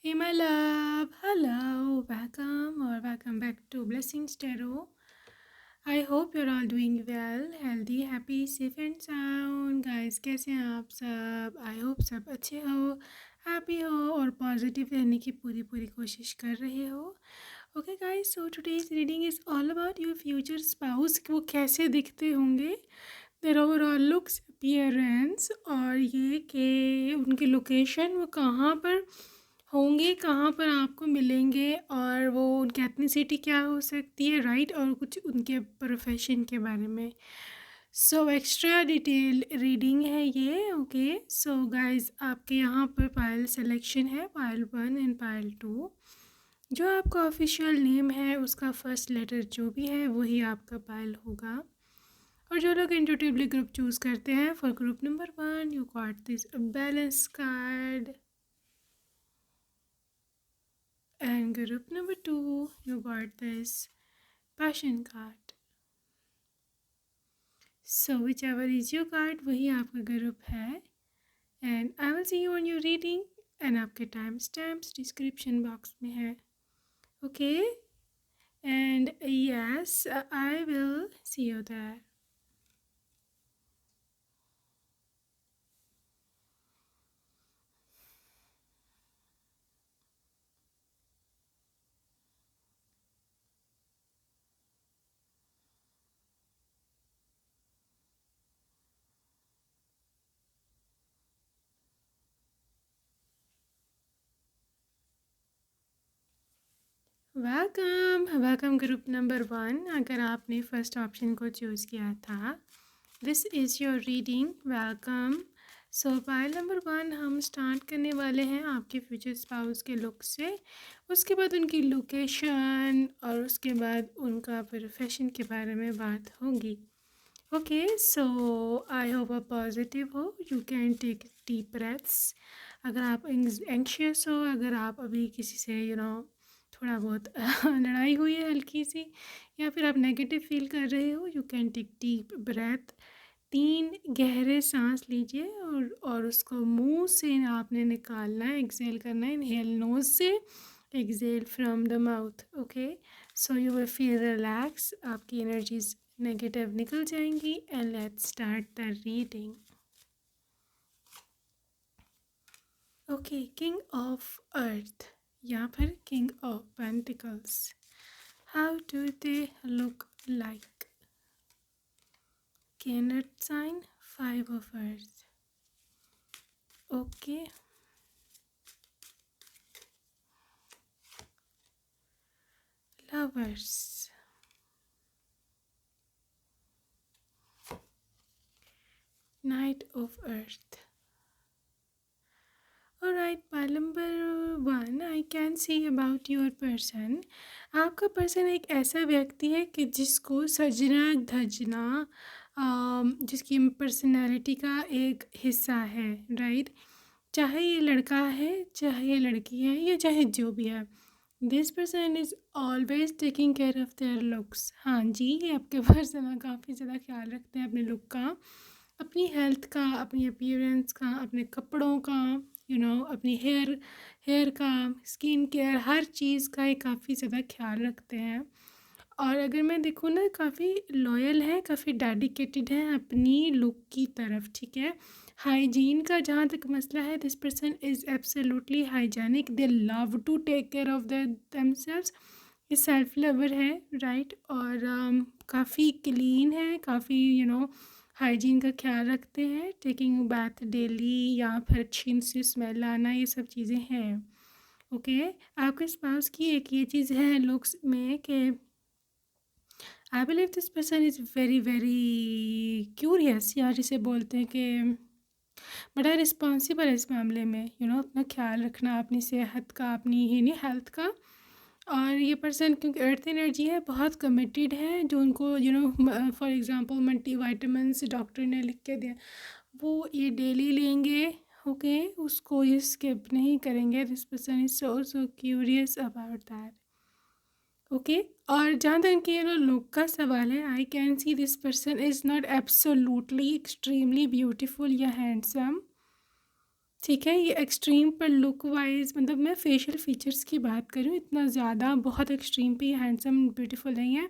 Hey, my love. Hello. Welcome back to Blessings Tarot. I hope you're all doing well, healthy, happy, safe and sound. Guys, कैसे हैं आप सब? I hope सब अच्छे हो, happy हो और positive रहने की पूरी कोशिश कर रहे हो. Okay guys, so today's reading is all about your future spouse. वो कैसे दिखते होंगे, their overall looks, appearance और ये कि उनकी लोकेशन वो कहाँ पर होंगे, कहाँ पर आपको मिलेंगे और वो उनकी एथनिसिटी क्या हो सकती है, राइट, और कुछ उनके प्रोफेशन के बारे में. सो एक्स्ट्रा डिटेल रीडिंग है ये. ओके सो गाइस, आपके यहाँ पर पायल सिलेक्शन है, पायल 1 एंड पायल 2. जो आपका ऑफिशियल नेम है उसका फर्स्ट लेटर जो भी है वही आपका पायल होगा. और जो लोग इंट्यूटिवली ग्रुप चूज़ करते हैं, for group number 1 you got this balance card. And group number 2, you got this passion card. So whichever is your card, वही आपका group है. And I will see you on your reading. And आपके time stamps description box में है. Okay? And yes, I will see you there. Welcome group number 1. अगर आपने first option को choose किया था, this is your reading. Welcome. So pile number 1 हम start करने वाले हैं आपके फ्यूचर स्पाउस के लुक से, उसके बाद उनकी लोकेशन और उसके बाद उनका प्रोफेशन के बारे में बात होगी. ओके सो आई होप आप पॉजिटिव हो. You can take deep breaths. अगर आप एंक्शियस हो, अगर आप अभी किसी से थोड़ा बहुत लड़ाई हुई है हल्की सी, या फिर आप नेगेटिव फील कर रहे हो, you can take deep breath. 3 गहरे सांस लीजिए और उसको मुंह से आपने निकालना है, एक्सेल करना है. इनहेल नोज से, exhale from the mouth. Okay so you will feel relax. आपकी एनर्जीज नेगेटिव निकल जाएंगी. And let's start the reading. Okay, king of earth, यहाँ पर king of pentacles. How do they look like? Can sign, 5 of earth. Okay. Lovers. Knight of earth. Alright, pile number 1, I can see about your person. आपका person एक ऐसा व्यक्ति है कि जिसको सजना धजना जिसकी पर्सनैलिटी का एक हिस्सा है, राइट. चाहे ये लड़का है, चाहे ये लड़की है, या चाहे जो भी है, this person is always taking care of there looks. हाँ जी, ये आपके पर्सन काफ़ी ज़्यादा ख्याल रखते हैं अपने लुक का, अपनी हेल्थ का, अपनी अपीयरेंस का, अपने कपड़ों का, अपनी हेयर का, स्किन केयर, हर चीज़ का ये काफ़ी ज़्यादा ख्याल रखते हैं. और अगर मैं देखूँ ना, काफ़ी लॉयल है, काफ़ी डेडिकेटेड है अपनी लुक की तरफ, ठीक है. हाइजीन का जहाँ तक मसला है, this person is absolutely hygienic. They love to take care of themselves. ये सेल्फ लवर है, राइट. और काफ़ी क्लीन है, काफ़ी हाइजीन का ख्याल रखते हैं. टेकिंग बैथ डेली या फिर अच्छी से स्मेल आना, ये सब चीज़ें हैं. ओके आपके स्पाउस की एक ये चीज़ है लुक्स में कि आई believe this person is very very curious, या जिसे बोलते हैं कि बड़ा रिस्पॉन्सिबल है इस मामले में. अपना ख्याल रखना, अपनी सेहत का, अपनी हेल्थ का. और ये पर्सन क्योंकि अर्थ एनर्जी है, बहुत कमिटेड है. जो उनको for example multi vitamins doctor ने लिख के दिया, वो ये डेली लेंगे. ओके उसको ये स्किप नहीं करेंगे. This person is so curious about that. Okay और जहाँ तक कि लुक का सवाल है, I can see this person is not absolutely extremely beautiful या हैंडसम. ठीक है। ये एक्सट्रीम पर लुक वाइज, मतलब मैं फेशियल फीचर्स की बात करूँ, इतना ज़्यादा बहुत एक्सट्रीम पे हैंडसम ब्यूटीफुल नहीं है,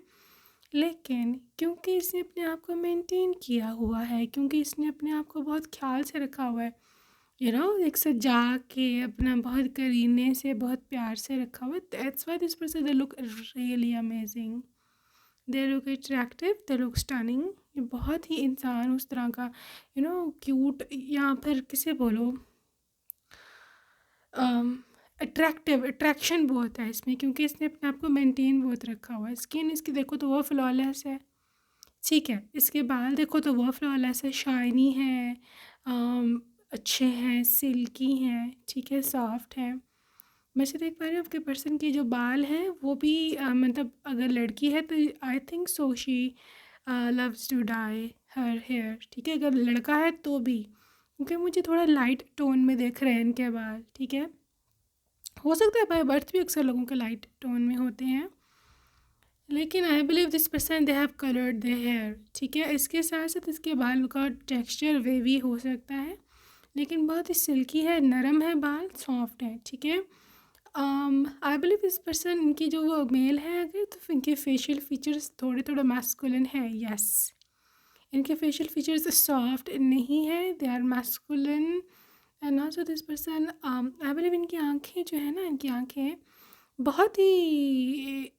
लेकिन क्योंकि इसने अपने आप को मेंटेन किया हुआ है, क्योंकि इसने अपने आप को बहुत ख्याल से रखा हुआ है, एक सजा के अपना बहुत करीने से बहुत प्यार से रखा हुआ है, that's why this person they look really amazing, they look attractive, they look stunning. ये बहुत ही इंसान उस तरह का क्यूट, या फिर किसे बोलो अट्रैक्शन बहुत है इसमें, क्योंकि इसने अपने आप को मेंटेन बहुत रखा हुआ है। स्किन इसकी देखो तो वो फ्लॉलेस है, ठीक है। इसके बाल देखो तो वो फ्लॉलेस है, शाइनी है, अच्छे हैं, सिल्की हैं, ठीक है, सॉफ्ट हैं। मैं से देख पा रही हूँ आपके पर्सन के जो बाल हैं वो भी मतलब अगर लड़की है तो I think so she loves to dye her hair, ठीक है। अगर लड़का है तो भी, क्योंकि मुझे थोड़ा लाइट टोन में देख रहे हैं इनके बाल, ठीक है। हो सकता है बाय बर्थ भी अक्सर लोगों के लाइट टोन में होते हैं, लेकिन I believe this person they have coloured their hair, ठीक है। इसके साथ साथ इसके बाल का टेक्सचर वेवी हो सकता है, लेकिन बहुत ही सिल्की है, नरम है, बाल सॉफ्ट है, ठीक है। आई बिलीव इस पर्सन, इनकी जो वो मेल है अगर, तो इनके फेशियल फीचर्स थोड़े थोड़े मैस्कुलिन है, यस। इनके फेशियल फीचर्स सॉफ्ट नहीं है, they are masculine. And also this person, I believe इनकी आँखें जो है ना, इनकी आँखें बहुत ही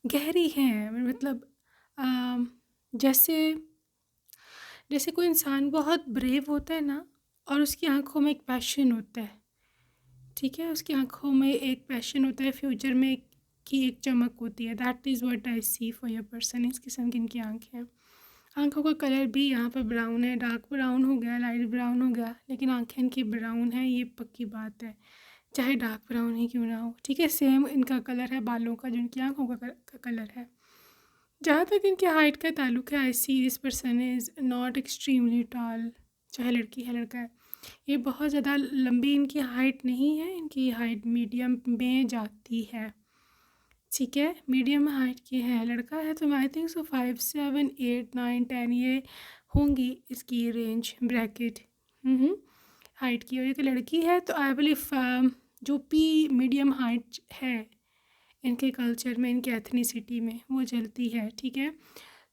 गहरी हैं, मतलब जैसे जैसे कोई इंसान बहुत ब्रेव होता है ना, और उसकी आंखों में एक पैशन होता है, ठीक है, उसकी आंखों में एक पैशन होता है, फ्यूचर में की एक चमक होती है, that is what I see for your person. इस किस्म की इनकी आँखें हैं। आँखों का कलर भी यहाँ पर ब्राउन है, डार्क ब्राउन हो गया, लाइट ब्राउन हो गया, लेकिन आँखें इनकी ब्राउन है, ये पक्की बात है, चाहे डार्क ब्राउन ही क्यों ना हो, ठीक है। सेम इनका कलर है बालों का, जो इनकी आँखों का कलर है। जहाँ तक इनकी हाइट का ताल्लुक है, I see this person is not extremely tall, चाहे लड़की है लड़का है। ये बहुत ज़्यादा लंबी इनकी हाइट नहीं है, इनकी हाइट मीडियम में जाती है, ठीक है, मीडियम हाइट की है। लड़का है तो आई थिंक सो 5, 7, 8, 9, 10 ये होंगी इसकी रेंज ब्रैकेट हाइट की। और एक लड़की है तो आई बिलीव जो पी मीडियम हाइट है इनके कल्चर में, इनके एथनिसिटी में वो चलती है, ठीक है।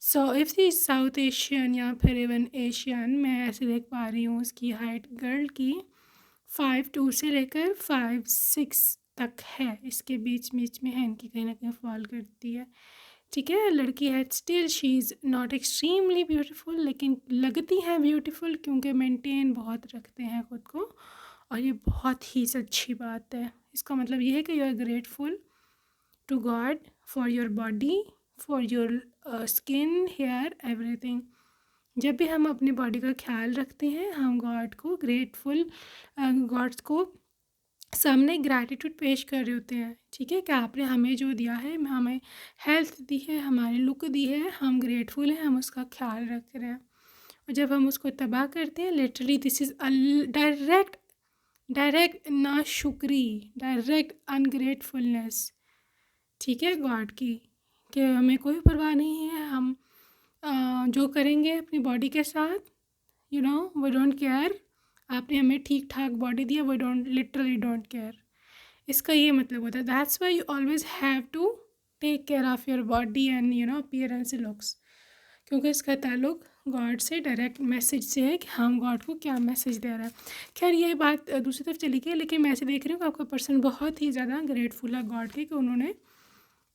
So if see South Asian या फिर इवन एशियन, मैं ऐसे देख पा रही हूँ उसकी हाइट गर्ल की 5'2" से लेकर 5'6" तक है, इसके बीच बीच में है, इनकी कहीं ना कहीं फॉल करती है, ठीक है। लड़की है, still she is not extremely beautiful, लेकिन लगती है ब्यूटीफुल, क्योंकि मेंटेन बहुत रखते हैं खुद को, और ये बहुत ही अच्छी बात है। इसका मतलब ये है कि you are grateful to God for your body, for your skin, hair, everything. जब भी हम अपनी बॉडी का ख्याल रखते हैं, हम गॉड को ग्रेटफुल, गॉड्स को सामने ग्रैटिट्यूड पेश कर रहे होते हैं, ठीक है। कि आपने हमें जो दिया है, हमें हेल्थ दी है, हमारी लुक दी है, हम ग्रेटफुल हैं, हम उसका ख्याल रख रहे हैं। और जब हम उसको तबाह करते हैं, लिटरली दिस इज़ डायरेक्ट ना शुक्री, डायरेक्ट अनग्रेटफुलनेस, ठीक है, गॉड की, कि हमें कोई परवाह नहीं है, हम जो करेंगे अपनी बॉडी के साथ, वी डोंट केयर। आपने हमें ठीक ठाक बॉडी दी है, वी लिटरली डोंट केयर। इसका ये मतलब होता है, that's why you always have to take care of your body and appearance looks, क्योंकि इसका ताल्लुक गॉड से, डायरेक्ट मैसेज से है कि हम गॉड को क्या मैसेज दे रहे हैं। खैर ये बात दूसरी तरफ चली गई, लेकिन मैं ऐसे देख रही हूँ कि आपका पर्सन बहुत ही ज़्यादा ग्रेटफुल है गॉड के, कि उन्होंने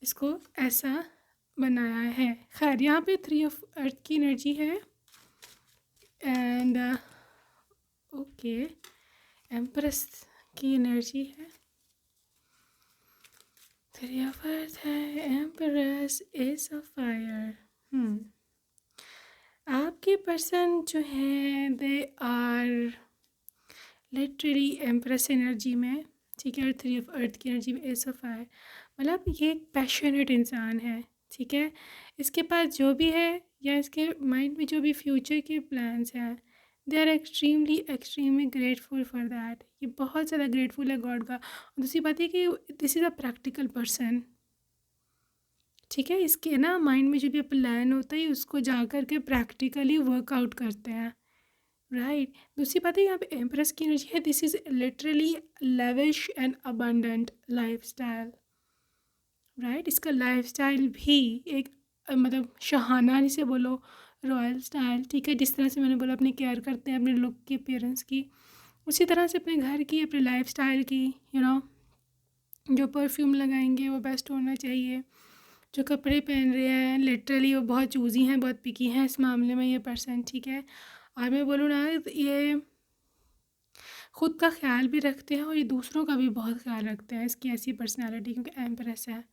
इसको ऐसा बनाया है। खैर यहाँ पे 3 ऑफ अर्थ की एनर्जी है, एंड ओके एम्प्रेस की एनर्जी है, 3 ऑफ अर्थ है, एम्प्रेस, एस ऑफ फायर। आपके पर्सन जो है they are literally empress energy में, ठीक है, और 3 ऑफ अर्थ की एनर्जी में एस ऑफ फायर, मतलब ये एक पैशनेट इंसान है, ठीक है। इसके पास जो भी है, या इसके माइंड में जो भी फ्यूचर के प्लान्स हैं, they are extremely grateful for that. ये बहुत ज़्यादा ग्रेटफुल है गॉड का। और दूसरी बात है कि this is a practical person, ठीक है। इसके ना माइंड में जो भी प्लान होता है, उसको जा कर के प्रैक्टिकली वर्कआउट करते हैं, राइट। दूसरी बात है यहाँ पे एम्प्रेस की एनर्जी है, this is literally lavish and abundant lifestyle. Right, इसका लाइफस्टाइल भी एक मतलब शाहाना जिसे बोलो, रॉयल स्टाइल, ठीक है। जिस तरह से मैंने बोला अपनी केयर करते हैं अपने लुक की, अपीयरेंस की, उसी तरह से अपने घर की, अपने लाइफस्टाइल की, जो परफ्यूम लगाएंगे वो बेस्ट होना चाहिए। जो कपड़े पहन रहे हैं लिटरली वो बहुत चूज़ी हैं, बहुत पिकी हैं इस मामले में ये पर्सन, ठीक है। और मैं बोलूँ ना, ये ख़ुद का ख्याल भी रखते हैं और ये दूसरों का भी बहुत ख्याल रखते हैं, इसकी ऐसी पर्सनैलिटी, क्योंकि एम्प्रेस है।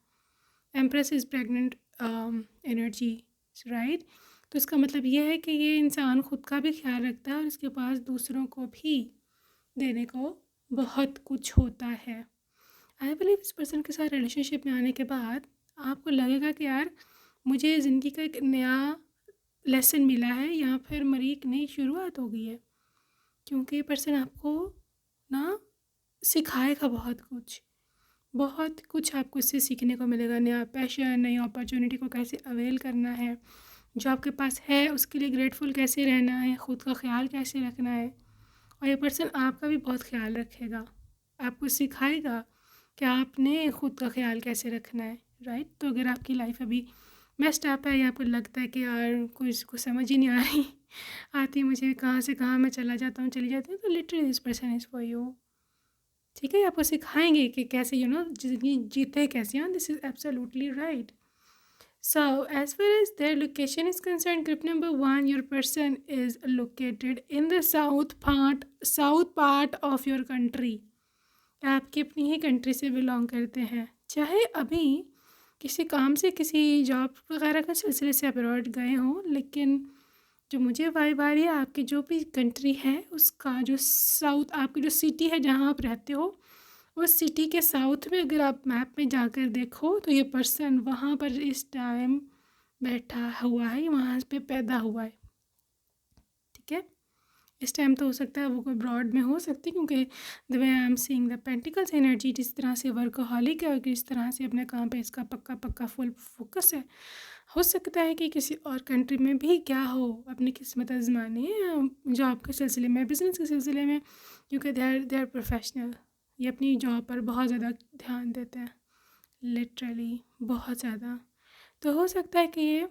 Empress is pregnant energy, right. तो इसका मतलब ये है कि ये इंसान ख़ुद का भी ख्याल रखता है और इसके पास दूसरों को भी देने को बहुत कुछ होता है। आई बिलीव इस पर्सन के साथ रिलेशनशिप में आने के बाद आपको लगेगा कि यार मुझे ज़िंदगी का एक नया लेसन मिला है या फिर मेरी एक नई शुरुआत हो गई है, क्योंकि ये पर्सन आपको ना सिखाएगा बहुत कुछ आपको इससे सीखने को मिलेगा। नया पैशन, नई अपॉर्चुनिटी को कैसे अवेल करना है, जो आपके पास है उसके लिए ग्रेटफुल कैसे रहना है, ख़ुद का ख्याल कैसे रखना है। और ये पर्सन आपका भी बहुत ख्याल रखेगा, आपको सिखाएगा कि आपने ख़ुद का ख्याल कैसे रखना है, राइट। तो अगर आपकी लाइफ अभी मेस्ड अप है या आपको लगता है कि यार कुछ समझ ही नहीं आ रही आती मुझे, कहाँ से कहाँ मैं चली जाती हूँ, तो literally this person is for you, ठीक है। आपको सिखाएंगे कि कैसे ज़िंदगी जीते कैसे हैं, this is absolutely right. So, as far as their location is concerned, group number 1, your person is located in the south part of your country. आपकी अपनी ही कंट्री से बिलोंग करते हैं, चाहे अभी किसी काम से, किसी जॉब वगैरह के सिलसिले से अब्रॉड गए हों, लेकिन जो मुझे वाइब आ रही है आपकी जो भी कंट्री है उसका जो साउथ, आपकी जो सिटी है जहाँ आप रहते हो, उस सिटी के साउथ में अगर आप मैप में जाकर देखो तो ये पर्सन वहाँ पर इस टाइम बैठा हुआ है, वहाँ पे पैदा हुआ है, ठीक है। इस टाइम तो हो सकता है वो कोई ब्रॉड में हो सकती है, क्योंकि the way I am seeing the pentacles energy, जिस तरह से वर्कहॉलिक है और किस तरह से अपने काम पे इसका पक्का फुल फोकस है। हो सकता है कि किसी और कंट्री में भी क्या हो, अपनी किस्मत आजमाने जॉब के सिलसिले में, बिज़नेस के सिलसिले में, क्योंकि दे आर प्रोफेशनल। ये अपनी जॉब पर बहुत ज़्यादा ध्यान देते हैं, लिटरली बहुत ज़्यादा। तो हो सकता है कि ये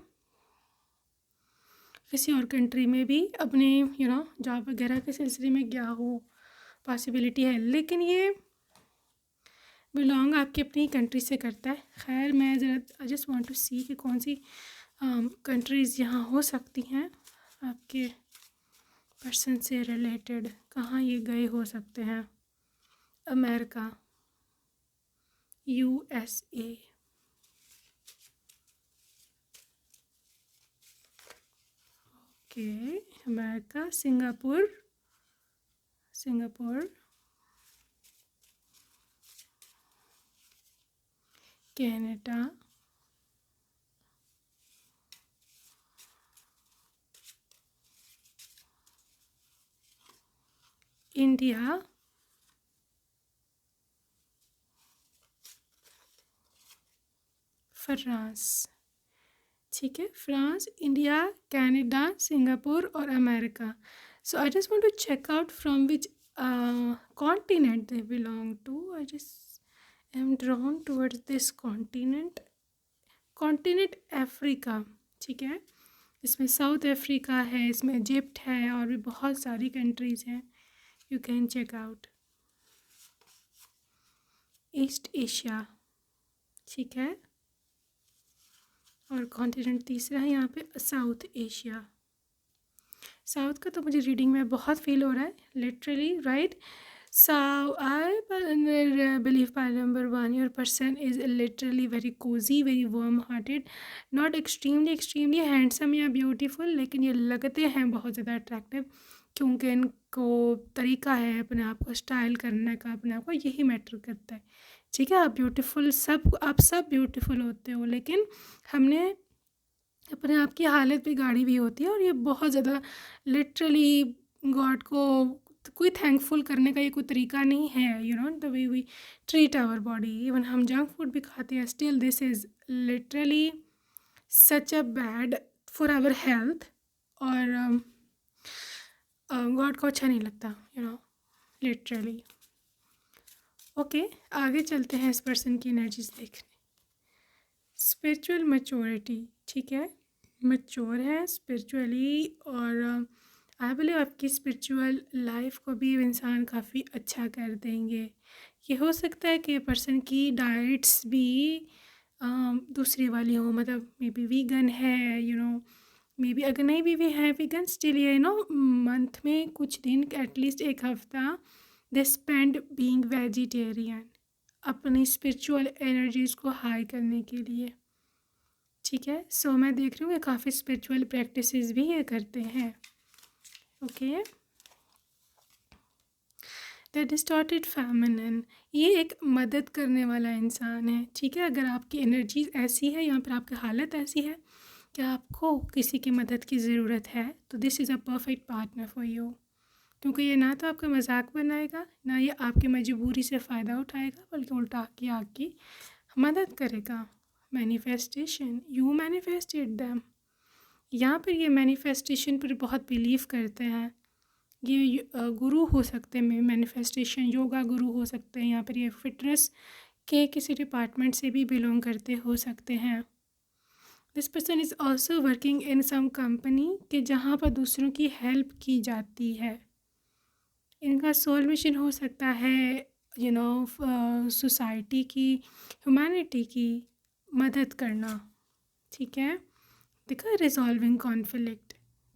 किसी और कंट्री में भी अपने जॉब वगैरह के सिलसिले में गया हो, पॉसिबिलिटी है, लेकिन ये बिलोंग आपकी अपनी कंट्री से करता है। खैर मैं ज़रा आई जस्ट वांट टू सी कि कौन सी कंट्रीज़ यहाँ हो सकती हैं आपके पर्सन से रिलेटेड, कहाँ ये गए हो सकते हैं। America, USA, okay, America, Singapore, Canada, India, France, ठीक है। फ्रांस, इंडिया, कनाडा, सिंगापुर और America. So I just want to check out from which continent they belong to. I just am drawn towards this continent Africa, ठीक है। इसमें south Africa है, इसमें Egypt है और भी बहुत सारी कंट्रीज़ हैं, you can check out. East Asia, ठीक है। और कॉन्टिनेंट तीसरा है यहाँ पे साउथ एशिया। साउथ का तो मुझे रीडिंग में बहुत फील हो रहा है, literally right. So I believe by number 1, your person is literally very cozy, very warm-hearted, not extremely handsome या beautiful, लेकिन ये लगते हैं बहुत ज़्यादा अट्रैक्टिव, क्योंकि इनको तरीका है अपने आप को स्टाइल करने का, अपने आप को यही मैटर करता है, ठीक है। आप सब ब्यूटीफुल होते हो, लेकिन हमने अपने आप की हालत बिगाड़ी भी होती है, और ये बहुत ज़्यादा लिटरली गॉड को कोई थैंकफुल करने का ये कोई तरीका नहीं है, the way we treat our body. Even हम जंक फूड भी खाते हैं, still this is literally such a bad for our health. और गॉड को अच्छा नहीं लगता, लिटरली। ओके, आगे चलते हैं इस पर्सन की एनर्जीज देखने। स्पिरिचुअल मैच्योरिटी, ठीक है, मैच्योर है स्पिरिचुअली, और आई बिलीव आपकी स्पिरिचुअल लाइफ को भी इंसान काफ़ी अच्छा कर देंगे। ये हो सकता है कि ये पर्सन की डाइट्स भी दूसरी वाली हो, मतलब मे बी वीगन है, मे बी अगर नहीं भी है वीगन, स्टिल ये मंथ में कुछ दिन, एटलीस्ट एक हफ्ता दे स्पेंड बीइंग वेजिटेरियन अपनी स्पिरिचुअल एनर्जीज़ को हाई करने के लिए, ठीक है। सो मैं देख रही हूँ कि काफ़ी स्पिरिचुअल प्रैक्टिसेस भी ये करते हैं। ओके, द डिस्टॉर्टेड फेमिनिन, ये एक मदद करने वाला इंसान है, ठीक है। अगर आपकी एनर्जी ऐसी है, यहाँ पर आपकी हालत ऐसी है कि आपको किसी की मदद की ज़रूरत है, तो this is a perfect partner for you, क्योंकि ये ना तो आपका मजाक बनाएगा, ना ये आपकी मजबूरी से फ़ायदा उठाएगा, बल्कि उल्टा के आपकी मदद करेगा। मैनिफेस्टेशन, यू मैनिफेस्टेड दैम, यहाँ पर ये मैनिफेस्टेशन पर बहुत बिलीव करते हैं। ये गुरु हो सकते हैं, मैनिफेस्टेशन योगा गुरु हो सकते हैं, यहाँ पर ये फिटनेस के किसी डिपार्टमेंट से भी बिलोंग करते हो सकते हैं। This person is also working in some company कि जहाँ पर दूसरों की हेल्प की जाती है। इनका सोल मिशन हो सकता है सोसाइटी की, ह्यूमैनिटी की मदद करना, ठीक है। देखा, रिजॉल्विंग कॉन्फ्लिक्ट,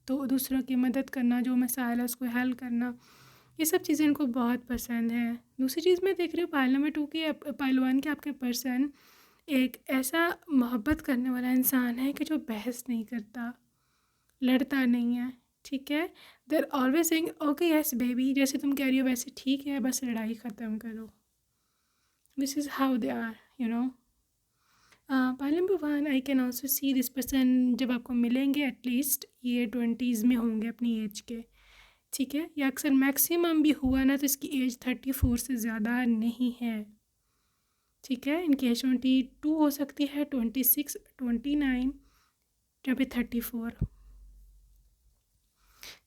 तो दूसरों की मदद करना, जो मसाइल है उसको हल करना, ये सब चीज़ें इनको बहुत पसंद है। दूसरी चीज़ मैं देख रही हूँ पार्लियामेंट टू की पहलवान के आपके पर्सन एक ऐसा मोहब्बत करने वाला इंसान है कि जो बहस नहीं करता, लड़ता नहीं है, ठीक है। देर always saying okay yes baby, जैसे तुम कह रही हो वैसे ठीक है, बस लड़ाई ख़त्म करो। This is how they are, पायलम भगवान, I can also see this person जब आपको मिलेंगे एटलीस्ट ये 20s में होंगे अपनी एज के, ठीक है। या अक्सर मैक्सिमम भी हुआ ना तो इसकी एज 34 से ज़्यादा नहीं है, ठीक है। इनकी एज 22 हो सकती है, 26, 29 या फिर 34,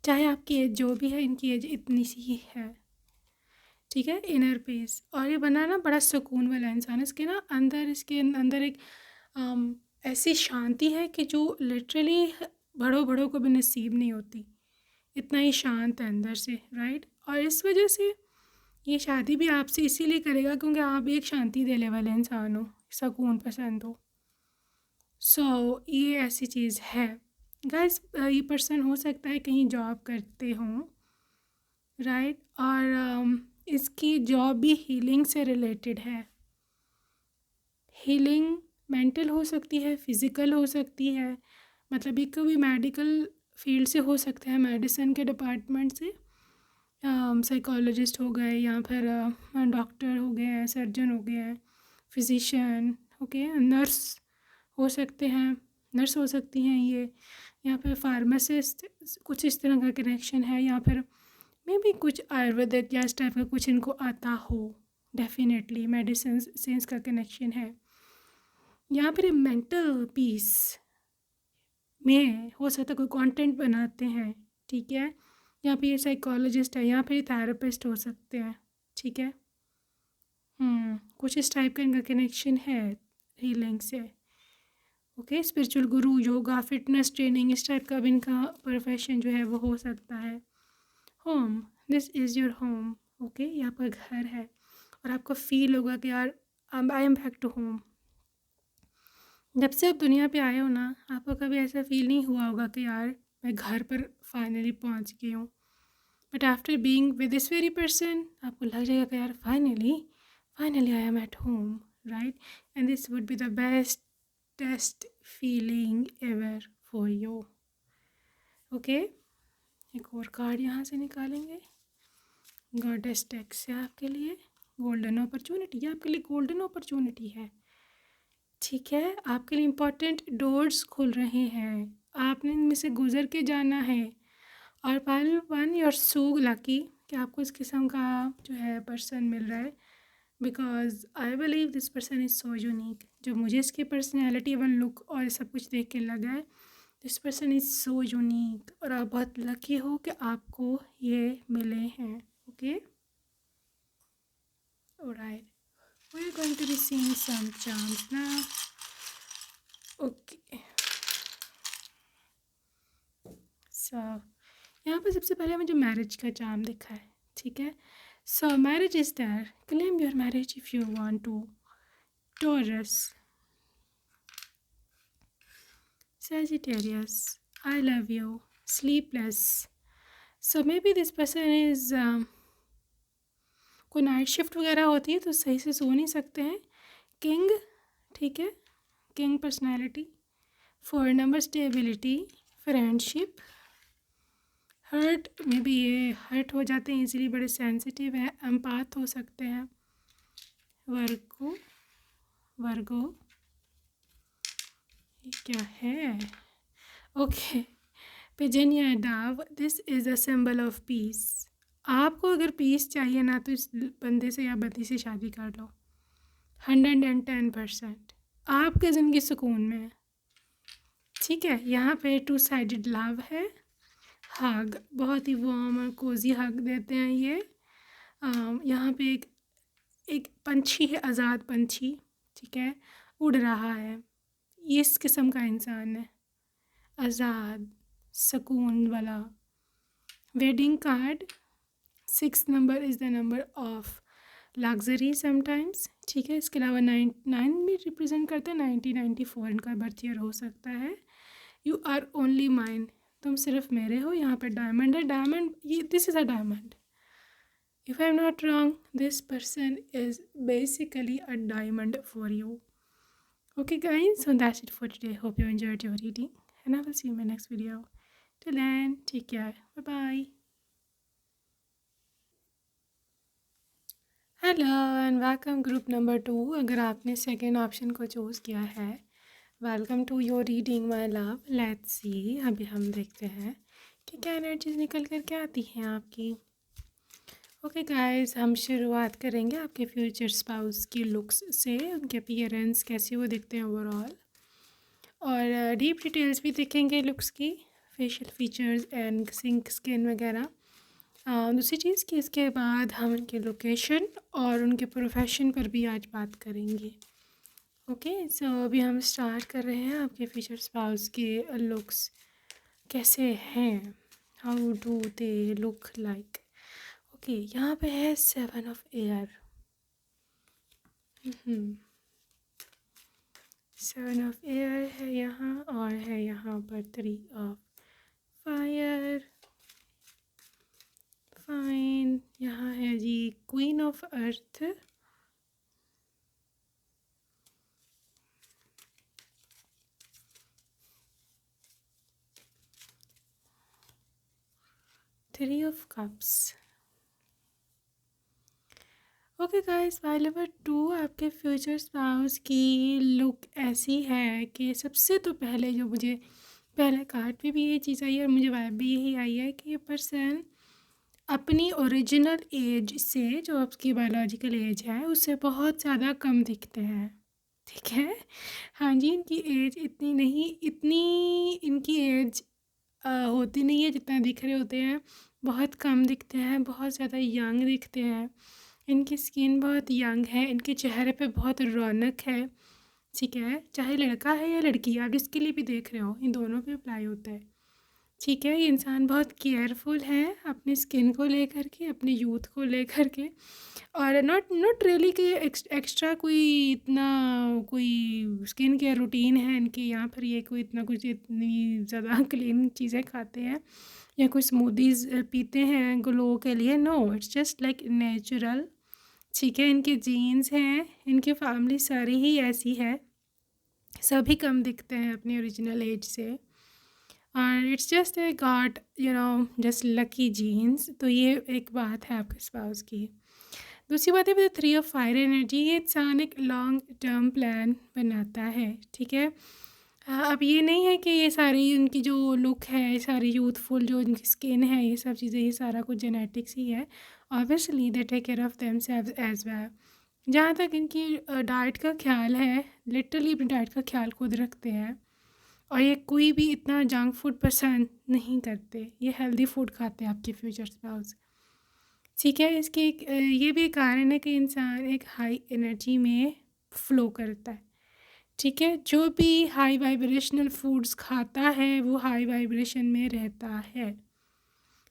चाहे आपकी एज जो भी है, इनकी एज इतनी सी ही है, ठीक है। इनर पीस, और ये बना ना बड़ा सुकून वाला इंसान, इसके अंदर एक ऐसी शांति है कि जो लिटरली बड़ों बड़ों को भी नसीब नहीं होती, इतना ही शांत है अंदर से, राइट। और इस वजह से ये शादी भी आपसे इसीलिए करेगा क्योंकि आप भी एक शांति देने वाले इंसान हो, सुकून पसंद हो। सो ये ऐसी चीज़ है गाइस। ये पर्सन हो सकता है कहीं जॉब करते हों, राइट, और इसकी जॉब भी हीलिंग से रिलेटेड है। हीलिंग मेंटल हो सकती है, फिज़िकल हो सकती है, मतलब ये कभी मेडिकल फील्ड से हो सकता है, मेडिसिन के डिपार्टमेंट से, साइकोलॉजिस्ट हो गए, या फिर डॉक्टर हो गए हैं, सर्जन हो गए हैं, फिजिशियन, ओके, नर्स हो सकते हैं, नर्स हो सकती हैं ये, या फिर फार्मासिस्ट, कुछ इस तरह का कनेक्शन है, या फिर मे बी कुछ आयुर्वेदिक या इस टाइप का कुछ इनको आता हो, डेफिनेटली मेडिसिन सेंस का कनेक्शन है। यहाँ पर मेंटल पीस में हो सकता है कोई कंटेंट बनाते हैं, ठीक है। यहाँ पे ये साइकोलॉजिस्ट है, यहाँ पे थेरेपिस्ट हो सकते हैं, ठीक है। कुछ इस टाइप का इनका कनेक्शन है हीलिंग से, ओके। स्पिरिचुअल गुरु, योगा, फिटनेस ट्रेनिंग, इस टाइप का भी इनका प्रोफेशन जो है वो हो सकता है। Home, this is your home, okay, ये आपका घर है, और आपको फील होगा कि यार I am back to home. जब से आप दुनिया पे आए हो ना, आपको कभी ऐसा फील नहीं हुआ होगा कि यार मैं घर पर फाइनली पहुंच गई हूँ, but after being with this very person आपको लग जाएगा कि यार finally I am at home, right. And this would be the best feeling ever for you, okay. एक और कार्ड यहाँ से निकालेंगे, गॉडेस टेक्स है आपके लिए, गोल्डन अपॉर्चुनिटी, ये आपके लिए गोल्डन अपॉर्चुनिटी है, ठीक है। आपके लिए इम्पोर्टेंट डोर्स खुल रहे हैं, आपने इनमें से गुजर के जाना है। और pile one, you are so lucky कि आपको इस किस्म का जो है पर्सन मिल रहा है, because I believe this person is so unique. जो मुझे इसकी पर्सनैलिटी वन लुक और सब कुछ देख के लगा है this person is so unique और आप बहुत लकी हो कि आपको ये मिले हैं. Okay, alright, we're going to be seeing some charms now. Okay, so यहाँ पर सबसे पहले मुझे मैरिज का चार्म दिखा है. ठीक है, so marriage is there, claim your marriage if you want to. Taurus, Sagittarius, I love you, sleepless. So maybe this person is कोई नाइट शिफ्ट वगैरह होती है तो सही से सो नहीं सकते हैं. किंग, ठीक है, king personality. 4 number, stability, friendship. Hurt, maybe ये हर्ट हो जाते हैं इजीली, बड़े सेंसिटिव है, एम्पाथ हो सकते हैं. वर्गो, वर्गो ये क्या है? ओके, पिजनिया dove, this is a symbol of peace. आपको अगर पीस चाहिए ना तो इस बंदे से या बंदी से शादी कर लो. 110% आपके ज़िंदगी सुकून में है. ठीक है, यहाँ पे 2 साइडेड लव है. हग, बहुत ही वार्म और कोजी हग देते हैं ये. यहाँ पे एक पंछी है, आज़ाद पंछी. ठीक है, उड़ रहा है. ये इस किस्म का इंसान है, आज़ाद, सुकून वाला. Wedding card, 6 number is the number of luxury sometimes. ठीक है, इसके अलावा 9 भी रिप्रेजेंट करता है. 1994 इनका बर्थ ईयर हो सकता है. यू आर ओनली माइन, तुम सिर्फ मेरे हो. यहाँ पर डायमंड है. डायमंड, ये this is a diamond. If I am not wrong, this person is basically a diamond for you. Okay guys, so that's it for today. Hope you enjoyed your reading and I will see you in my next video. Till then, take care. Bye bye. Hello and welcome group number 2. अगर आपने second option को choose किया है, welcome to your reading my love. Let's see, अभी हम देखते हैं कि क्या एनर्जीज निकल कर के आती हैं आपकी. ओके गाइस, हम शुरुआत करेंगे आपके फ्यूचर स्पाउस की लुक्स से. उनके अपीयरेंस कैसे वो दिखते हैं ओवरऑल, और डीप डिटेल्स भी देखेंगे लुक्स की, facial features and sink skin वगैरह. दूसरी चीज़ कि इसके बाद हम उनके लोकेशन और उनके प्रोफेशन पर भी आज बात करेंगे. ओके, सो अभी हम स्टार्ट कर रहे हैं आपके फ्यूचर स्पाउस के लुक्स कैसे हैं, how do they look like. Okay, यहाँ पे है 7 ऑफ एयर. 7 ऑफ एयर है यहाँ, और है यहाँ पर 3 ऑफ फायर. फाइन, यहाँ है जी queen of earth. Three of cups. Okay guys, pile number 2 आपके फ्यूचर स्पाउस की लुक ऐसी है कि सबसे तो पहले जो मुझे पहले कार्ड पे भी ये चीज़ आई है और मुझे वाइब भी यही आई है कि ये पर्सन अपनी ओरिजिनल एज से, जो आपकी बायोलॉजिकल एज है, उससे बहुत ज़्यादा कम दिखते हैं. ठीक है, हाँ जी, इनकी एज इतनी नहीं, इतनी इनकी एज होती नहीं है जितना दिख रहे होते हैं. बहुत कम दिखते हैं, बहुत ज़्यादा यंग दिखते हैं. इनकी स्किन बहुत यंग है, इनके चेहरे पे बहुत रौनक है. ठीक है, चाहे लड़का है या लड़की, आप जिसके लिए भी देख रहे हो, इन दोनों पे अप्लाई होता है. ठीक है, ये इंसान बहुत केयरफुल है अपनी स्किन को लेकर के, अपने यूथ को लेकर के, और नॉट रियली कि एक्स्ट्रा कोई इतना कोई स्किन केयर रूटीन है इनके यहाँ पर, ये कोई इतना कुछ इतनी ज़्यादा क्लीन चीज़ें खाते हैं या कोई स्मूदीज़ पीते हैं ग्लो के लिए. No, it's just like natural. ठीक है, इनके जीन्स हैं, इनकी फैमिली सारी ही ऐसी है, सभी कम दिखते हैं अपनी ओरिजिनल एज से, और it's just a got just lucky genes. तो ये एक बात है आपके स्पाउस की. दूसरी बात है 3 ऑफ फायर एनर्जी. ये इंसान एक लॉन्ग टर्म प्लान बनाता है. ठीक है, अब ये नहीं है कि ये सारी उनकी जो लुक है, सारी यूथफुल जो उनकी स्किन है, ये सब चीज़ें, ये सारा कुछ जेनेटिक्स ही है. Obviously they take care of themselves as well. जहाँ तक इनकी डाइट का ख्याल है, लिटरली अपनी डाइट का ख्याल खुद रखते हैं, और ये कोई भी इतना जंक फूड पसंद नहीं करते, ये हेल्दी फूड खाते हैं आपके फ्यूचर स्पाउस। ठीक है, इसके ये भी कारण है कि इंसान एक हाई एनर्जी में फ़्लो करता है। ठीक है, जो भी हाई वाइब्रेशनल फूड्स खाता है वो हाई वाइब्रेशन में रहता है।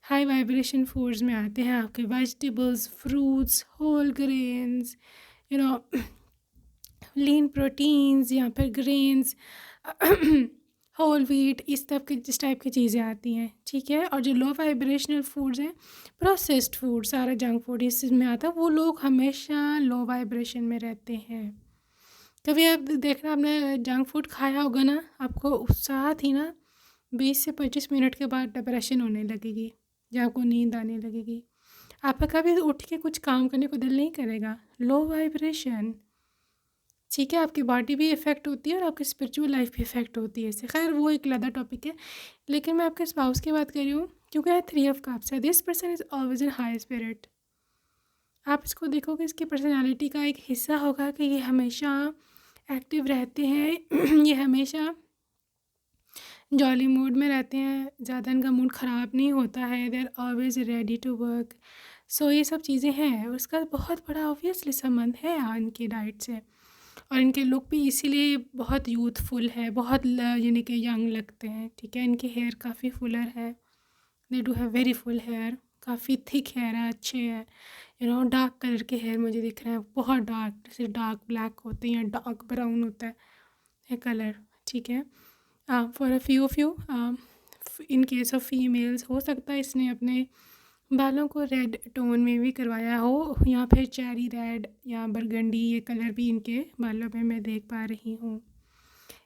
हाई वाइब्रेशन फूड्स में आते हैं आपके vegetables, fruits, whole grains, you know lean proteins या फिर ग्रेन्स, होल व्हीट, इस टाइप की चीज़ें आती हैं। ठीक है, और जो लो वाइब्रेशनल फूड्स हैं, प्रोसेस्ड फूड, सारा जंक फूड इसमें आता है, वो लोग हमेशा लो वाइब्रेशन में रहते हैं। कभी आप देखना, आपने जंक फूड खाया होगा ना, आपको उस साथ ही ना 20 से 25 मिनट के बाद डिप्रेशन होने लगेगी या आपको नींद आने लगेगी। आपका कभी उठ के कुछ काम करने को दिल नहीं करेगा, लो वाइब्रेशन। ठीक है, आपकी बॉडी भी इफ़ेक्ट होती है और आपकी स्पिरिचुअल लाइफ भी इफ़ेक्ट होती है इससे। खैर वो एक अलग टॉपिक है, लेकिन मैं आपके स्पाउस की बात कर रही हूँ क्योंकि है 3 ऑफ कप्स है। This person is always in high spirit. आप इसको देखोगे, इसकी पर्सनालिटी का एक हिस्सा होगा कि ये हमेशा एक्टिव रहते हैं ये हमेशा जॉली मूड में रहते हैं, ज़्यादा इनका मूड ख़राब नहीं होता है, they are always ready to work. So ये सब चीज़ें हैं, उसका बहुत बड़ा ऑब्वियसली संबंध है इनकी डाइट से। और इनके लुक भी इसीलिए बहुत यूथफुल है, बहुत यानी कि यंग लगते हैं। ठीक है, इनके हेयर काफ़ी फुलर है, they do have very full hair, काफ़ी थिक हेयर है, अच्छे हैं। डार्क कलर के हेयर मुझे दिख रहे हैं, बहुत डार्क, जैसे डार्क ब्लैक होते हैं या डार्क ब्राउन होता है कलर। ठीक है, for a few in case of females हो सकता है इसने अपने बालों को रेड टोन में भी करवाया हो, या फिर चेरी रेड या बरगंडी, ये कलर भी इनके बालों में मैं देख पा रही हूँ।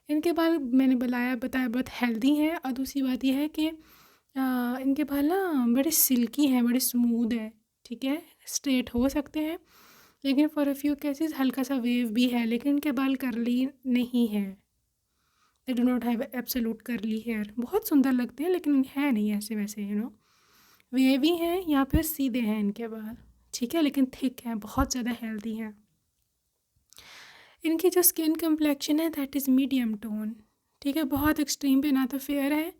इनके बाल मैंने बताया बहुत हेल्दी हैं। और दूसरी बात यह है कि इनके बाल ना बड़े सिल्की हैं, बड़े स्मूथ है। ठीक है, स्ट्रेट हो सकते हैं, लेकिन फॉर अ फ्यू केसेस हल्का सा वेव भी है, लेकिन इनके बाल करली नहीं है। They do not have absolute curly hair. बहुत सुंदर लगते हैं लेकिन है नहीं ऐसे वैसे, वेवी हैं या फिर सीधे हैं इनके बाल। ठीक है, लेकिन थिक हैं, बहुत ज़्यादा हेल्दी हैं। इनकी जो स्किन कम्प्लेक्शन है दैट इज़ मीडियम टोन। ठीक है, बहुत एक्सट्रीम पे ना तो फेयर है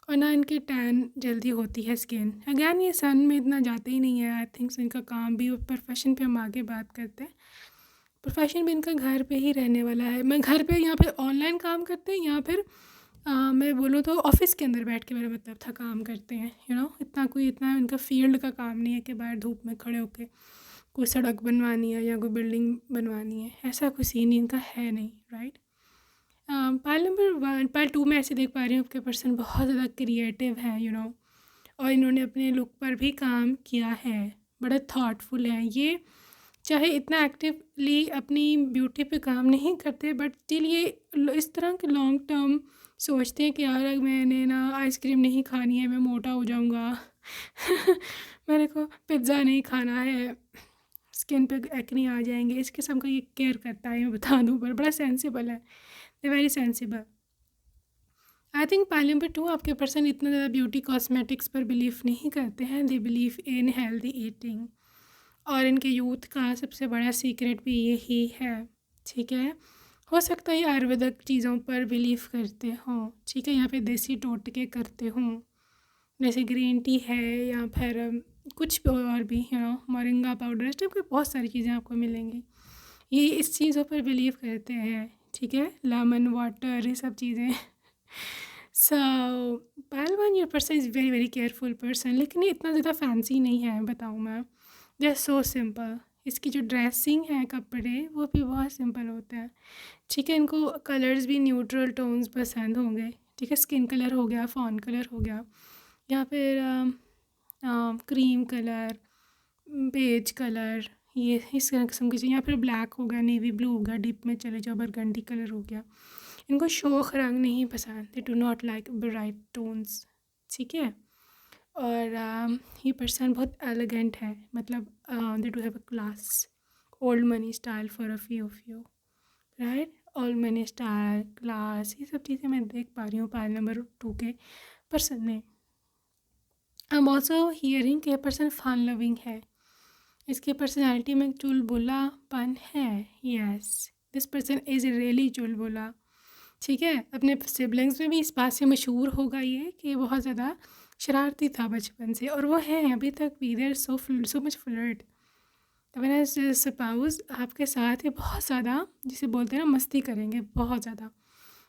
और ना इनके टैन जल्दी होती है स्किन। अगैन ये सन में इतना जाते ही नहीं है। आई थिंक इनका काम भी, प्रोफेशन पे हम आगे बात करते हैं, प्रोफेशन भी इनका घर पे ही रहने वाला है। मैं घर पे या फिर ऑनलाइन काम करते हैं या फिर मैं बोलूँ तो ऑफ़िस के अंदर बैठ के, मेरा मतलब था, काम करते हैं। इतना इनका फील्ड का काम नहीं है कि बाहर धूप में खड़े होके कोई सड़क बनवानी है या कोई बिल्डिंग बनवानी है, ऐसा कोई सीन इनका है नहीं, राइट। पाइल नंबर 1, पाइल 2 में ऐसे देख पा रही हूँ आपके पर्सन बहुत ज़्यादा क्रिएटिव है, और इन्होंने अपने लुक पर भी काम किया है, बड़ा थॉटफुल है ये। चाहे इतना एक्टिवली अपनी ब्यूटी पे काम नहीं करते, बट स्टिल ये इस तरह के लॉन्ग टर्म सोचते हैं कि यार मैंने ना आइसक्रीम नहीं खानी है, मैं मोटा हो जाऊँगा मेरे को पिज़्ज़ा नहीं खाना है, स्किन पे एक्ने आ जाएंगे, इस किस्म का ये केयर करता है, मैं बता दूँ, पर बड़ा सेंसिबल है, they very sensible. I think pile number 2, आपके पर्सन इतना ज़्यादा ब्यूटी कॉस्मेटिक्स पर बिलीव नहीं करते हैं, they believe in healthy eating. और इनके यूथ का सबसे बड़ा सीक्रेट भी यही है। ठीक है, हो सकता है आयुर्वेदिक चीज़ों पर बिलीव करते हों। ठीक है, यहाँ पे देसी टोटके करते हों, जैसे ग्रीन टी है या फिर कुछ भी और भी, मोरिंगा पाउडर, इस टाइप की बहुत सारी चीज़ें आपको मिलेंगी। ये इस चीज़ों पर बिलीव करते हैं। ठीक है, लेमन वाटर, ये सब चीज़ें सो पायल 1, your person is very very careful person, लेकिन ये इतना ज़्यादा फैंसी नहीं है, बताऊँ मैं, दे आर सो सिंपल। इसकी जो ड्रेसिंग है, कपड़े, वो भी बहुत सिंपल होते हैं। ठीक है, इनको कलर्स भी न्यूट्रल टोन्स पसंद होंगे। ठीक है, स्किन कलर हो गया, फॉन कलर हो गया, या फिर क्रीम कलर, बेज कलर, ये इस किस्म की चीज़, या फिर ब्लैक हो गया, नेवी ब्लू हो गया, डीप में चले जाओ, बरगंडी कलर हो गया। इनको शोख रंग नहीं पसंद, they do not like bright tones. ठीक है, और ये पर्सन बहुत एलिगेंट है, मतलब they do have a class, old money style for a few of you, right. Old money style, class, ये सब चीज़ें मैं देख पा रही हूँ पाइल नंबर 2 के पर्सन में। आई एम ऑल्सो हियरिंग के पर्सन फन लविंग है, इसकी पर्सनैलिटी में चुलबुलापन है। Yes, this person is really चुलबुला, ठीक है? अपने सिबलिंग्स में भी इस बात से मशहूर होगा ये कि बहुत ज़्यादा शरारती था बचपन से, और वो हैं अभी तक भी। They are so much flirt. तो मैंने सपोज़ आपके साथ ये बहुत ज़्यादा, जिसे बोलते हैं ना, मस्ती करेंगे बहुत ज़्यादा,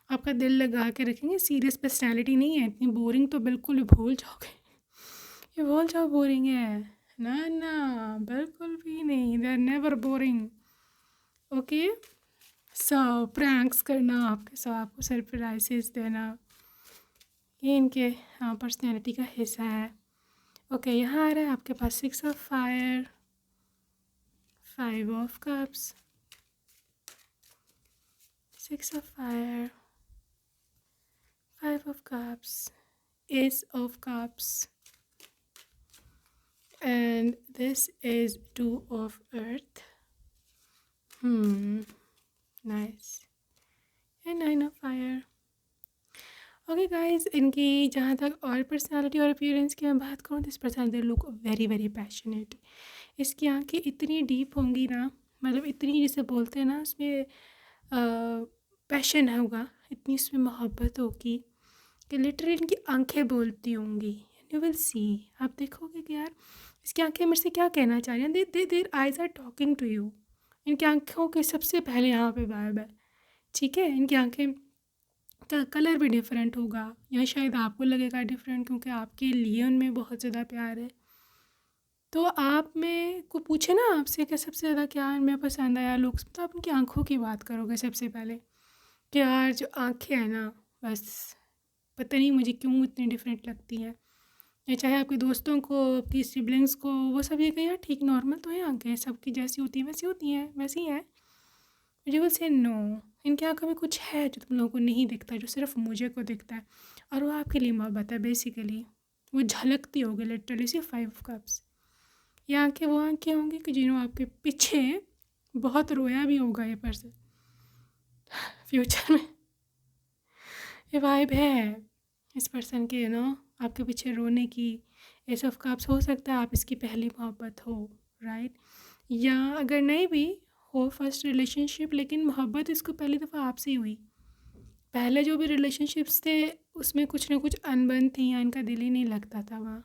आपका दिल लगा के रखेंगे। सीरियस पर्सनैलिटी नहीं है, इतनी बोरिंग तो बिल्कुल भूल जाओगे। ये बोल जाओ बोरिंग है, ना ना, बिल्कुल भी नहीं। They are never boring. Okay, so pranks करना आपके साथ, आपको सरप्राइजेस देना, ये इनके पर्सनैलिटी का हिस्सा है। ओके, यहाँ आ रहा है आपके पास 6 of fire, 5 of cups, 6 of fire, 5 of cups, S of cups, and this is 2 of earth. Nice. And 9 of fire. Okay guys, इनकी जहाँ तक और पर्सनालिटी और अपीयरेंस की मैं बात करूँ तो इस person they look very very passionate. इसकी आंखें इतनी डीप होंगी ना, मतलब इतनी, जिसे बोलते हैं ना, उसमें पैशन होगा, इतनी उसमें मोहब्बत होगी कि लिटरली इनकी आंखें बोलती होंगी। यू विल सी, आप देखोगे कि यार इसकी आंखें मेरे से क्या कहना चाह रही हैं। Their eyes are talking to you. इनकी आंखों के सबसे पहले यहाँ पे वाइब है, ठीक है? इनकी आंखें का कलर भी डिफरेंट होगा, या शायद आपको लगेगा डिफरेंट क्योंकि आपके लिए उनमें बहुत ज़्यादा प्यार है। तो आप में को पूछे ना आपसे कि सबसे ज़्यादा क्या इनमें पसंद आया लुक्स, तो आप उनकी आंखों की बात करोगे सबसे पहले कि यार जो आंखें हैं ना, बस पता नहीं मुझे क्यों इतनी डिफरेंट लगती हैं। या चाहे आपके दोस्तों को, आपकी सिबलिंग्स को, वो सब ये कहें यार ठीक नॉर्मल तो है आंखें, सबकी जैसी होती हैं वैसी होती हैं, वैसी हैं। यू विल से नो, इनकी आंखों में कुछ है जो तुम लोगों को नहीं दिखता, जो सिर्फ मुझे को दिखता है, और वो आपके लिए मोहब्बत है बेसिकली। वो झलकती होगी लिटरली सी 5 कप्स। ये आंखें वो आंखें होंगी कि जिन्होंने आपके पीछे बहुत रोया भी होगा ये पर्सन फ्यूचर में। ये वाइब है इस पर्सन के, यू नो, आपके पीछे रोने की। एस ऑफ कप्स हो सकता है आप इसकी पहली मोहब्बत हो, राइट? या अगर नहीं भी हो फर्स्ट रिलेशनशिप, लेकिन मोहब्बत इसको पहली दफ़ा आपसे ही हुई। पहले जो भी रिलेशनशिप्स थे उसमें कुछ ना कुछ अनबन थी, या इनका दिल ही नहीं लगता था वहाँ।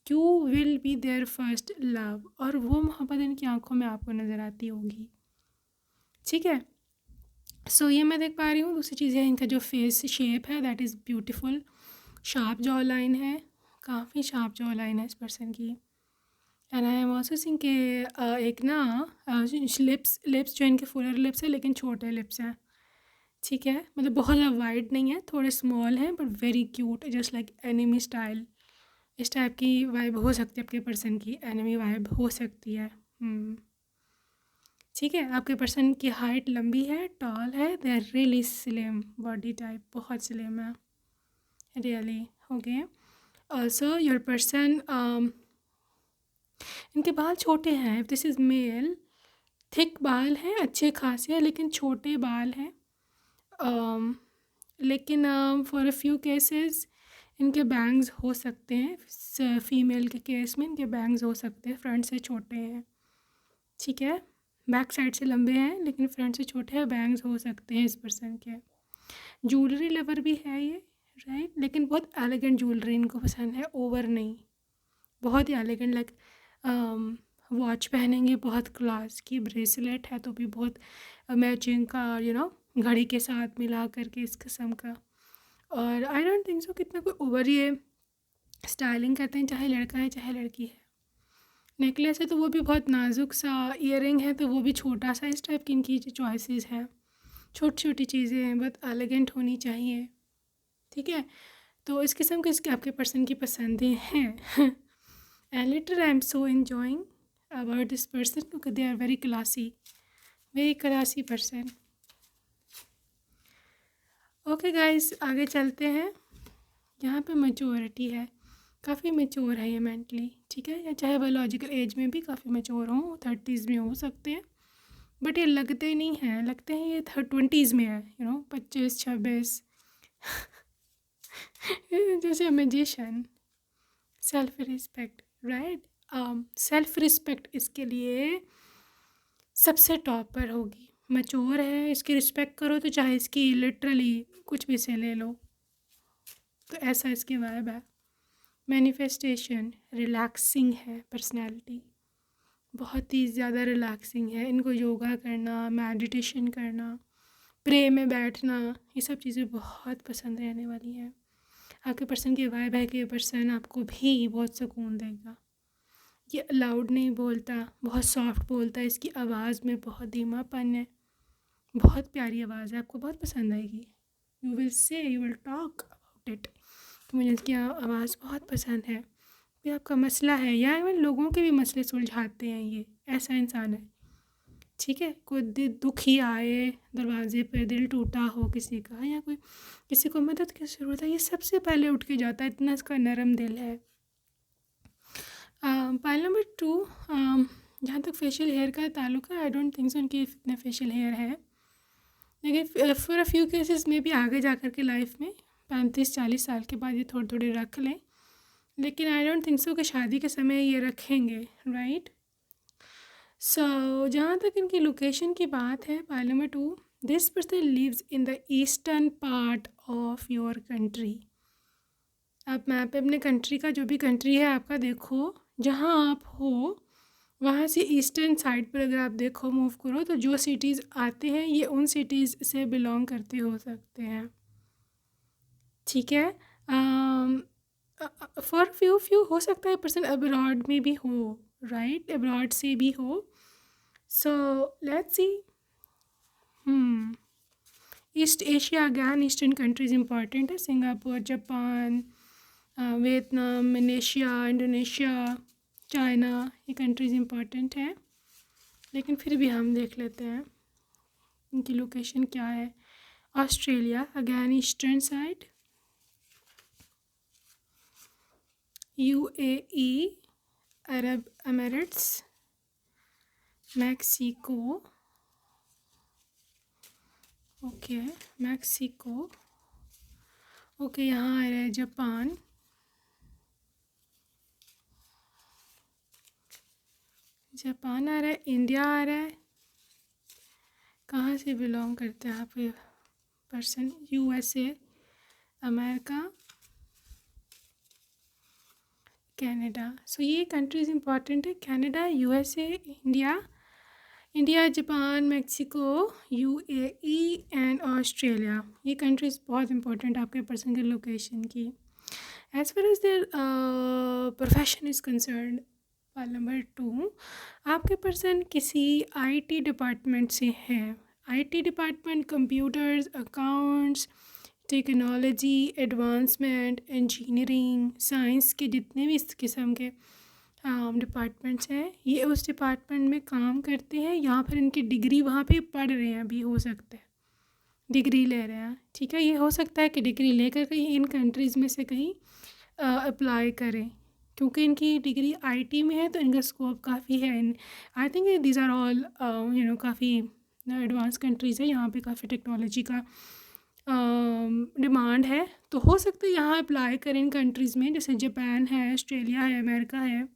You will be their first love, और वो मोहब्बत इनकी आंखों में आपको नज़र आती होगी, ठीक है? सो ये मैं देख पा रही हूँ। दूसरी चीज़ है इनका जो फेस शेप है, that is beautiful. Sharp jaw line है, काफ़ी शार्प जॉ लाइन है इस पर्सन की। And I am also seeing के एक ना लिप्स जो इनके फुलर लिप्स है लेकिन छोटे लिप्स हैं, ठीक है? मतलब बहुत ज़्यादा वाइड नहीं है, थोड़े स्मॉल हैं, but very cute, just like enemy style. इस टाइप की वाइब हो सकती है आपके पर्सन की, एनिमी वाइब हो सकती है। ठीक है, आपके पर्सन की हाइट लंबी है, टॉल है, they are really slim, body type बहुत स्लिम है, really. Okay, also your person, इनके बाल छोटे हैं, if this is male, thick बाल हैं, अच्छे खासे हैं, लेकिन छोटे बाल हैं। लेकिन फॉर अ फ्यू केसेस इनके बैंग्स हो सकते हैं। फीमेल के केस में इनके बैंग्स हो सकते हैं, फ्रंट से छोटे हैं, ठीक है? बैक साइड से लंबे हैं लेकिन फ्रंट से छोटे हैं, बैंग्स हो सकते हैं इस पर्सन के। ज्वेलरी लवर भी है ये, राइट? लेकिन बहुत एलिगेंट ज्वेलरी इनको पसंद है, ओवर नहीं, बहुत ही एलिगेंट। लाइक वॉच पहनेंगे बहुत क्लास की, ब्रेसलेट है तो भी बहुत मैचिंग का, यू नो, घड़ी के साथ मिला करके इस किस्म का। और आई डोंट थिंक सो कितना कोई ओवर ये स्टाइलिंग करते हैं, चाहे लड़का है चाहे लड़की है। नेकलेस है तो वो भी बहुत नाजुक सा, ईयरिंग है तो वो भी छोटा सा, इस टाइप की इनकी चॉइसेस हैं। छोटी छोटी चीज़ें हैं, बहुत एलिगेंट होनी चाहिए, ठीक है? तो इस किस्म के इसके आपके पर्सन की पसंदें हैं। And later I am so enjoying about this person क्योंकि they are very classy person. Okay guys, आगे चलते हैं। यहाँ पे मैच्योरिटी है, काफ़ी मैच्योर है ये मेंटली, ठीक है? या चाहे बायोलॉजिकल एज में भी काफ़ी मैच्योर हों, 30s में हो सकते हैं, बट ये लगते नहीं हैं, लगते हैं ये 20s में है, यू नो, 25-26 जैसे magician. Self respect, right? Self respect इसके लिए सबसे टॉप पर होगी, मैच्योर है, इसकी रिस्पेक्ट करो, तो चाहे इसकी लिटरली कुछ भी से ले लो। तो ऐसा इसकी वाइब है। मैनिफेस्टेशन, रिलैक्सिंग है पर्सनैलिटी, बहुत ही ज़्यादा रिलैक्सिंग है। इनको योगा करना, मेडिटेशन करना, प्रे में बैठना, ये सब चीज़ें बहुत पसंद रहने वाली हैं। आपके पर्सन की वाइब है कि ये पर्सन आपको भी बहुत सुकून देगा। ये लाउड नहीं बोलता, बहुत सॉफ्ट बोलता है, इसकी आवाज़ में बहुत धीमापन है, बहुत प्यारी आवाज़ है, आपको बहुत पसंद आएगी। You will talk about it. तो मुझे इसकी आवाज़ बहुत पसंद है। ये आपका मसला है, या इवन लोगों के भी मसले सुलझाते हैं, ये ऐसा इंसान है। ठीक है, कोई दुख ही आए दरवाजे पर, दिल टूटा हो किसी का, या कोई किसी को मदद की ज़रूरत है, ये सबसे पहले उठ के जाता है, इतना इसका नरम दिल है। पाइल नंबर 2, जहाँ तक फेशियल हेयर का ताल्लुक है, आई डोंट थिंक सो उनकी इतने फेशियल हेयर है, लेकिन फॉर अ फ्यू केसेस में भी आगे जा कर के लाइफ में 35-40 साल के बाद ये थोड़े थोड़े रख लें, लेकिन आई डोंट थिंक सो कि शादी के समय ये रखेंगे, राइट। सो जहाँ तक इनकी लोकेशन की बात है, pile number 2, this person lives in the eastern part of your country. आप मैप पे अपने कंट्री का, जो भी कंट्री है आपका, देखो जहाँ आप हो वहाँ से ईस्टर्न साइड पर अगर आप देखो, मूव करो, तो जो सिटीज़ आते हैं ये उन सिटीज़ से बिलोंग करते हो सकते हैं। ठीक है, फॉर फ्यू हो सकता है पर्सन अब्रॉड में भी हो, राइट, अब्रॉड से भी हो। So let's see. East Asia, again eastern countries important है, Singapore, Japan, Vietnam, Malaysia, Indonesia, China, ये कंट्रीज़ इंपॉर्टेंट हैं। लेकिन फिर भी हम देख लेते हैं इनकी लोकेशन क्या है। Australia, again eastern side, UAE, Arab Emirates, Mexico, okay, Mexico, okay, यहाँ आ रहा है जापान, जापान आ रहा है, इंडिया आ रहा है, कहाँ से बिलोंग करते हैं आप ये person, USA, America, Canada. So ये कंट्रीज़ इंपॉर्टेंट है, Canada, USA, India, Japan, Mexico, UAE and Australia, ये कंट्रीज़ बहुत इंपॉर्टेंट आपके पर्सन के लोकेशन की। As far as their profession is concern, pile number 2, आपके पर्सन किसी आईटी डिपार्टमेंट से हैं। IT department, computers, accounts, technology, advancement, engineering, science के जितने भी इस किस्म के डिपार्टमेंट्स हैं, ये उस डिपार्टमेंट में काम करते हैं, या फिर इनकी डिग्री वहाँ पे पढ़ रहे हैं, अभी हो सकता है डिग्री ले रहे हैं। ठीक है, ये हो सकता है कि डिग्री लेकर कहीं इन कंट्रीज़ में से कहीं अप्लाई करें, क्योंकि इनकी डिग्री आईटी में है, तो इनका स्कोप काफ़ी है। I think these are all काफ़ी एडवांस कंट्रीज़ है, यहाँ पे काफ़ी टेक्नोलॉजी का डिमांड है, तो हो सकता है यहाँ अप्लाई करें इन कंट्रीज़ में, जैसे जापान है, ऑस्ट्रेलिया है, अमेरिका है,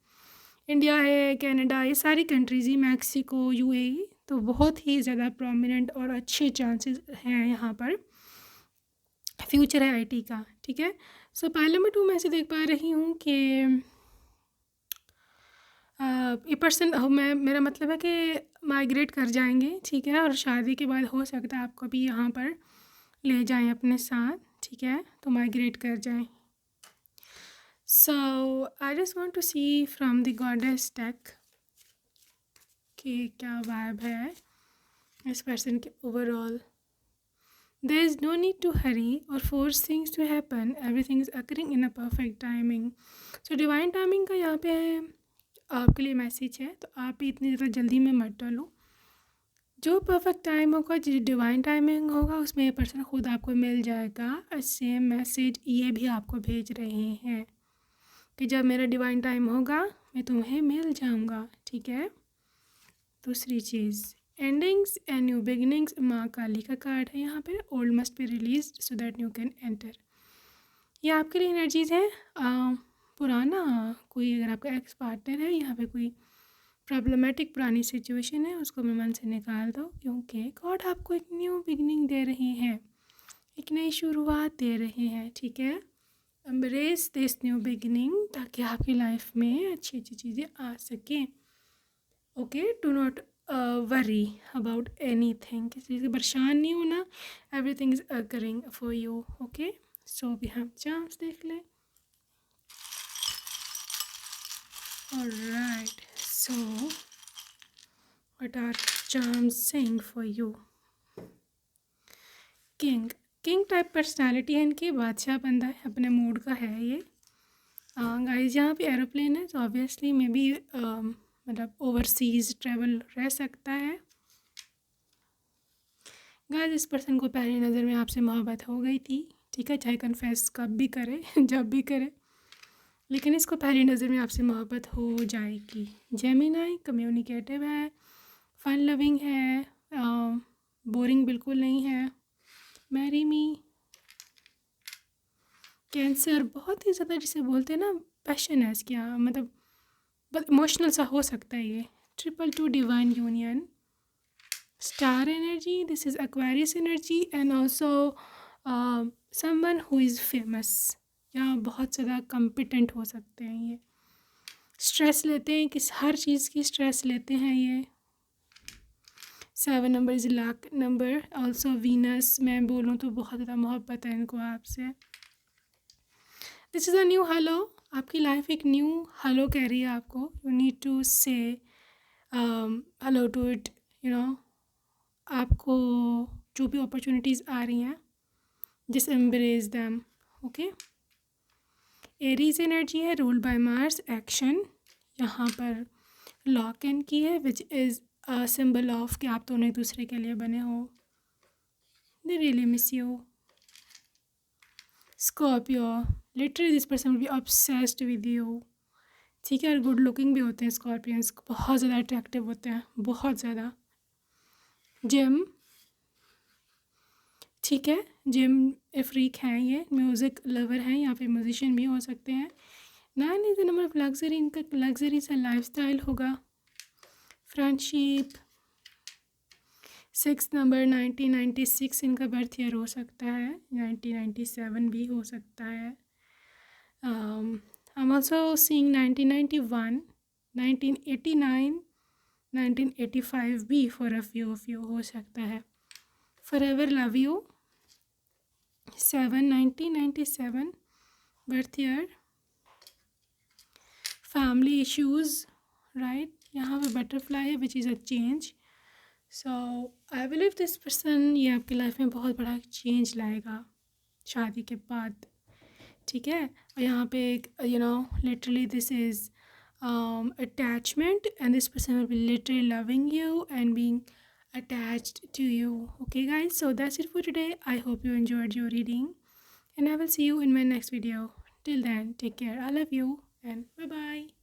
इंडिया है, कनाडा, ये सारी कंट्रीज़ ही, मैक्सिको, यूएई, तो बहुत ही ज़्यादा प्रोमिनेंट और अच्छे चांसेस हैं यहाँ पर, फ्यूचर है आईटी का। ठीक है, सो पाइल नंबर 2 मैं से देख पा रही हूँ कि ये पर्सन, मैं, मेरा मतलब है कि माइग्रेट कर जाएंगे। ठीक है, और शादी के बाद हो सकता है आपको भी यहाँ पर ले जाएं अपने साथ। ठीक है, तो माइग्रेट कर जाएं। So I just want to see from the goddess deck कि क्या वाइब है इस पर्सन के overall. There is no need to hurry or force things to happen. Everything is occurring in a perfect timing. So divine timing का यहाँ पे आपके लिए मैसेज है, तो आप भी इतनी ज़्यादा जल्दी में मत डालो। जो परफेक्ट टाइम होगा, जो डिवाइन टाइमिंग होगा, उसमें ये पर्सन खुद आपको मिल जाएगा। सेम मैसेज ये भी आपको भेज रहे हैं कि जब मेरा डिवाइन टाइम होगा मैं तुम्हें मिल जाऊंगा। ठीक है, दूसरी चीज़, एंडिंग्स एंड न्यू बिगिनिंग्स, माँ काली का कार्ड है यहाँ पर। Old must be release so that you can enter. ये आपके लिए एनर्जीज़ है। पुराना कोई, अगर आपका एक्स पार्टनर है, यहाँ पे कोई प्रॉब्लमेटिक पुरानी सिचुएशन है उसको अपने मन से निकाल दो, क्योंकि गॉड आपको एक न्यू बिगनिंग दे रहे हैं, एक नई शुरुआत दे रहे हैं, ठीक है। एम्ब्रेस दिस न्यू बिगनिंग ताकि आपकी लाइफ में अच्छी अच्छी चीज़ें आ सकें। Okay, do not worry about anything, किसी चीज़ से परेशान नहीं होना, everything is occurring for you. Okay, so भी हम चांस देख लें। Alright, so what are charms saying for you? King type personality है इनकी, बादशाह बंदा है, अपने मूड का है ये। गाइस यहाँ पे एरोप्लेन है तो ऑब्वियसली मे बी मतलब ओवरसीज ट्रैवल रह सकता है। गाइस इस पर्सन को पहली नज़र में आपसे मोहब्बत हो गई थी, ठीक है, चाहे कन्फेस कब भी करे जब भी करे, लेकिन इसको पहली नज़र में आपसे मोहब्बत हो जाएगी। जेमिनाई कम्युनिकेटिव है, फन लविंग है, बोरिंग बिल्कुल नहीं है। Marry me. कैंसर बहुत ही ज़्यादा जिसे बोलते हैं ना पैशन है इसके यहाँ, मतलब बहुत इमोशनल सा हो सकता है ये। 222 divine union. Star energy, this is Aquarius energy and also someone who is famous, यहाँ बहुत ज़्यादा कॉम्पिटेंट हो सकते हैं ये। स्ट्रेस लेते हैं, किस हर चीज़ की स्ट्रेस लेते हैं ये। 7 number is luck number, also Venus. मैं बोलूँ तो बहुत ज़्यादा मोहब्बत है इनको आपसे। This is a new hello, आपकी लाइफ एक न्यू हेलो कह रही है आपको। You need to say hello to it, you know. आपको जो भी अपॉर्चुनिटीज़ आ रही हैं, just embrace them. Okay, Aries energy है, रूल्ड बाय मार्स। एक्शन यहाँ पर लॉक इन की है, which is a symbol of कि आप दोनों एक दूसरे के लिए बने हो। They really miss you. Scorpio, literally this person will be obsessed with you, ठीक है। और गुड लुकिंग भी होते हैं स्कॉर्पियंस, बहुत ज़्यादा अट्रैक्टिव होते हैं, बहुत ज़्यादा। जिम, ठीक है, जिम फ्रीक हैं ये, म्यूज़िक लवर हैं, या फिर म्यूजिशियन भी हो सकते हैं। 9 is the number of luxury, इनका लग्जरी सा लाइफस्टाइल होगा। फ्रेंडशिप। 6 नंबर 1996 इनका बर्थ ईयर हो सकता है, 1997 भी हो सकता है। I'm also seeing 1991, 1989, 1985 भी for a few of you हो सकता है। Forever love you, 7 1997 birth year। Family issues, right, यहाँ पे बटरफ्लाई है which is a change. So I believe this person ये आपकी लाइफ में बहुत बड़ा चेंज लाएगा शादी के बाद, ठीक है। और यहाँ पे एक you know literally this is attachment, and this person will be literally loving you and being attached to you. Okay guys, so that's it for today. I hope you enjoyed your reading and I will see you in my next video. Till then, take care. I love you and bye bye.